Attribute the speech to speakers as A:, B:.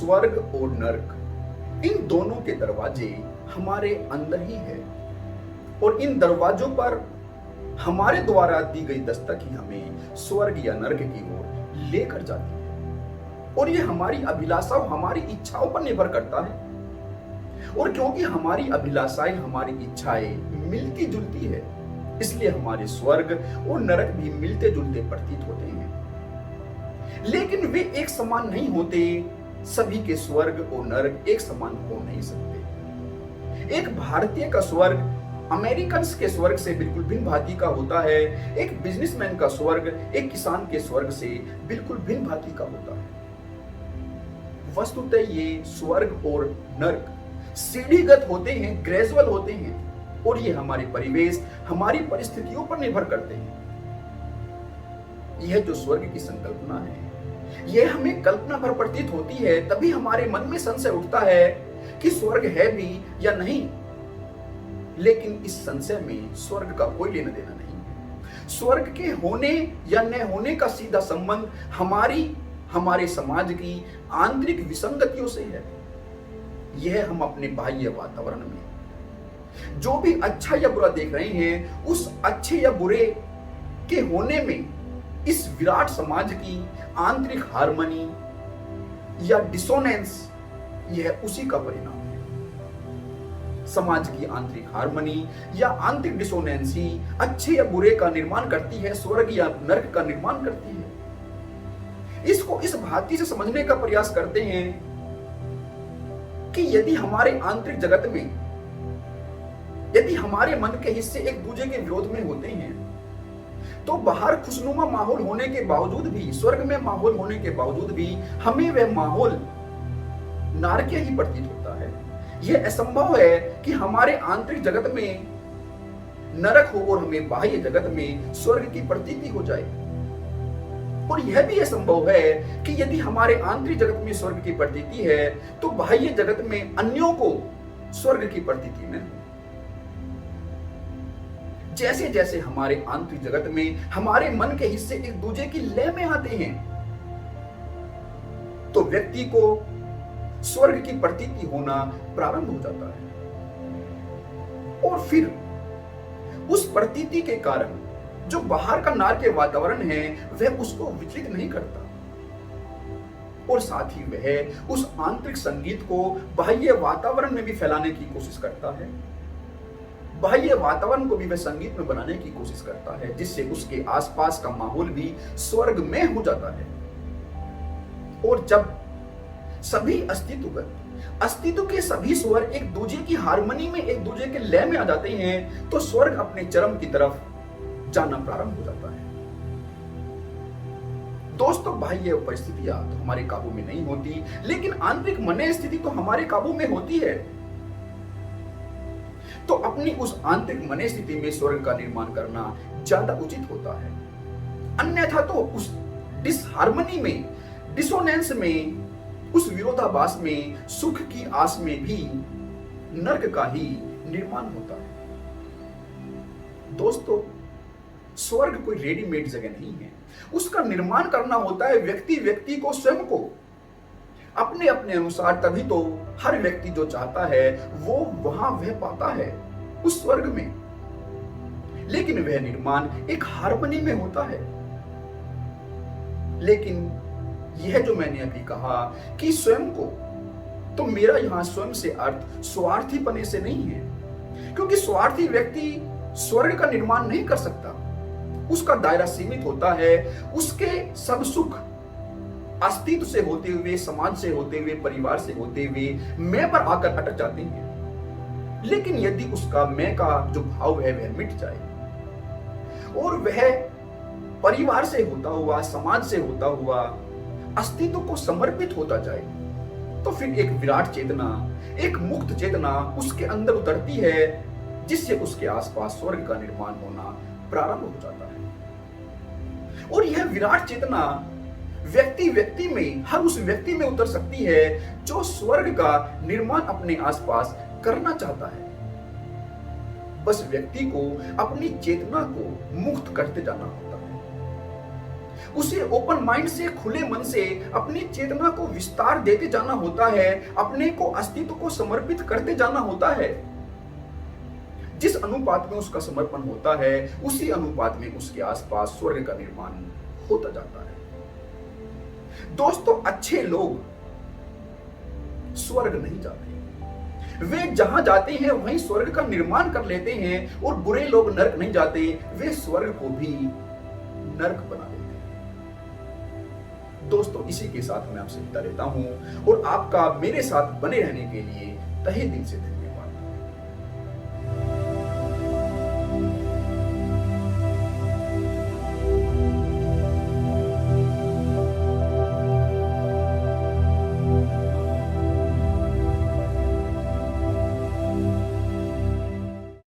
A: स्वर्ग और नरक, इन दोनों के दरवाजे हमारे अंदर ही है और इन दरवाजों पर हमारे द्वारा दी गई दस्तक ही हमें स्वर्ग या नरक की ओर लेकर जाती है। और ये हमारी अभिलाषाओं, हमारी इच्छाओं पर निर्भर करता है। और क्योंकि हमारी अभिलाषाएं, हमारी इच्छाएं मिलती जुलती है, इसलिए हमारे स्वर्ग और नरक भी मिलते जुलते प्रतीत होते हैं। लेकिन वे एक समान नहीं होते। सभी के स्वर्ग और नरक एक समान हो नहीं सकते। एक भारतीय का स्वर्ग अमेरिकन के स्वर्ग से बिल्कुल भिन्न भांति का होता है। एक बिजनेसमैन का स्वर्ग एक किसान के स्वर्ग से बिल्कुल भिन्न भांति का होता है। वस्तुतः ये स्वर्ग और नरक सीढ़ीगत होते हैं, ग्रेजुअल होते हैं, और ये हमारे परिवेश, हमारी परिस्थितियों पर निर्भर करते हैं। यह जो स्वर्ग की संकल्पना है, यह हमें कल्पना भर प्रतीत होती है, तभी हमारे मन में संशय उठता है कि स्वर्ग है भी या नहीं। लेकिन इस संशय में स्वर्ग का कोई लेना देना नहीं है। स्वर्ग के होने या न होने का सीधा संबंध हमारे समाज की आंतरिक विसंगतियों से है। यह हम अपने बाह्य वातावरण में जो भी अच्छा या बुरा देख रहे हैं, उस अच्छे या बुरे के होने में इस विराट समाज की आंतरिक हार्मनी या डिसोनेंस, यह उसी का परिणाम है। समाज की आंतरिक हार्मनी या आंतरिक डिसोनेंस ही अच्छे या बुरे का निर्माण करती है, स्वर्ग या नरक का निर्माण करती है। इसको इस भांति से समझने का प्रयास करते हैं कि यदि हमारे आंतरिक जगत में, यदि हमारे मन के हिस्से एक दूसरे के विरोध में होते हैं, तो बाहर खुशनुमा माहौल होने के बावजूद भी, स्वर्ग में माहौल होने के बावजूद भी, हमें वह माहौल नारकीय ही प्रतीत होता है। यह असंभव है कि हमारे आंतरिक जगत में नरक हो और हमें बाह्य जगत में स्वर्ग की प्रतीति हो जाए। और यह भी असंभव है कि यदि हमारे आंतरिक जगत में स्वर्ग की प्रतीति है, तो बाह्य जगत में अन्यों को स्वर्ग की प्रतीति न हो। जैसे जैसे हमारे आंतरिक जगत में हमारे मन के हिस्से एक दूसरे की लय में आते हैं, तो व्यक्ति को स्वर्ग की प्रतीति होना प्रारंभ हो जाता है। और फिर उस प्रतीति के कारण जो बाहर का नारकीय वातावरण है, वह उसको विचलित नहीं करता, और साथ ही वह उस आंतरिक संगीत को बाह्य वातावरण में भी फैलाने की कोशिश करता है। बाह्य वातावरण को भी वह संगीत में बनाने की कोशिश करता है, जिससे उसके आसपास का माहौल भी स्वर्ग में हो जाता है। और जब सभी अस्तित्व के सभी स्वर एक दूसरे की हार्मनी में, एक दूसरे के लय में आ जाते हैं, तो स्वर्ग अपने चरम की तरफ जाना प्रारंभ हो जाता है। दोस्तों, बाह्य परिस्थितियां तो हमारे काबू में नहीं होती, लेकिन आंतरिक मन स्थिति तो हमारे काबू में होती है। तो अपनी उस आंतरिक मन स्थिति में स्वर्ग का निर्माण करना ज्यादा उचित होता है। अन्यथा तो उस डिसहार्मनी में, डिसोनेंस में, उस विरोधाभास में, सुख की आस में भी नरक का ही निर्माण होता है। दोस्तों, स्वर्ग कोई रेडीमेड जगह नहीं है। उसका निर्माण करना होता है व्यक्ति को, स्वयं को, अपने अपने अनुसार। तभी तो हर व्यक्ति जो चाहता है वो वहां वह पाता है, उस स्वर्ग में। लेकिन वह निर्माण एक हार्मनी में होता है। लेकिन यह जो मैंने अभी कहा कि स्वयं को, तो मेरा यहां स्वयं से अर्थ स्वार्थीपने से नहीं है, क्योंकि स्वार्थी व्यक्ति स्वर्ग का निर्माण नहीं कर सकता। उसका दायरा सीमित होता है। उसके सब सुख अस्तित्व से होते हुए, समाज से होते हुए, परिवार से होते हुए मैं पर आकर अटक जाते हैं। लेकिन यदि उसका मैं का जो भाव है वह मिट जाए और वह परिवार से होता हुआ, समाज से होता हुआ अस्तित्व को समर्पित होता जाए, तो फिर एक विराट चेतना, एक मुक्त चेतना उसके अंदर उतरती है, जिससे उसके आसपास स्वर्ग का निर्माण होना प्रारंभ हो जाता है। और यह विराट चेतना व्यक्ति में, हर उस व्यक्ति में उतर सकती है जो स्वर्ग का निर्माण अपने आसपास करना चाहता है। बस व्यक्ति को अपनी चेतना को मुक्त करते जाना होता है। उसे ओपन माइंड से, खुले मन से अपनी चेतना को विस्तार देते जाना होता है, अपने को अस्तित्व को समर्पित करते जाना होता है। जिस अनुपात में उसका समर्पण होता है, उसी अनुपात में उसके आसपास स्वर्ग का निर्माण होता जाता है। दोस्तों, अच्छे लोग स्वर्ग नहीं जाते, वे जहां जाते हैं वहीं स्वर्ग का निर्माण कर लेते हैं। और बुरे लोग नरक नहीं जाते, वे स्वर्ग को भी नरक बना देते हैं। दोस्तों, इसी के साथ मैं आपसे विदा लेता हूं और आपका मेरे साथ बने रहने के लिए तहे दिल से धन्यवाद।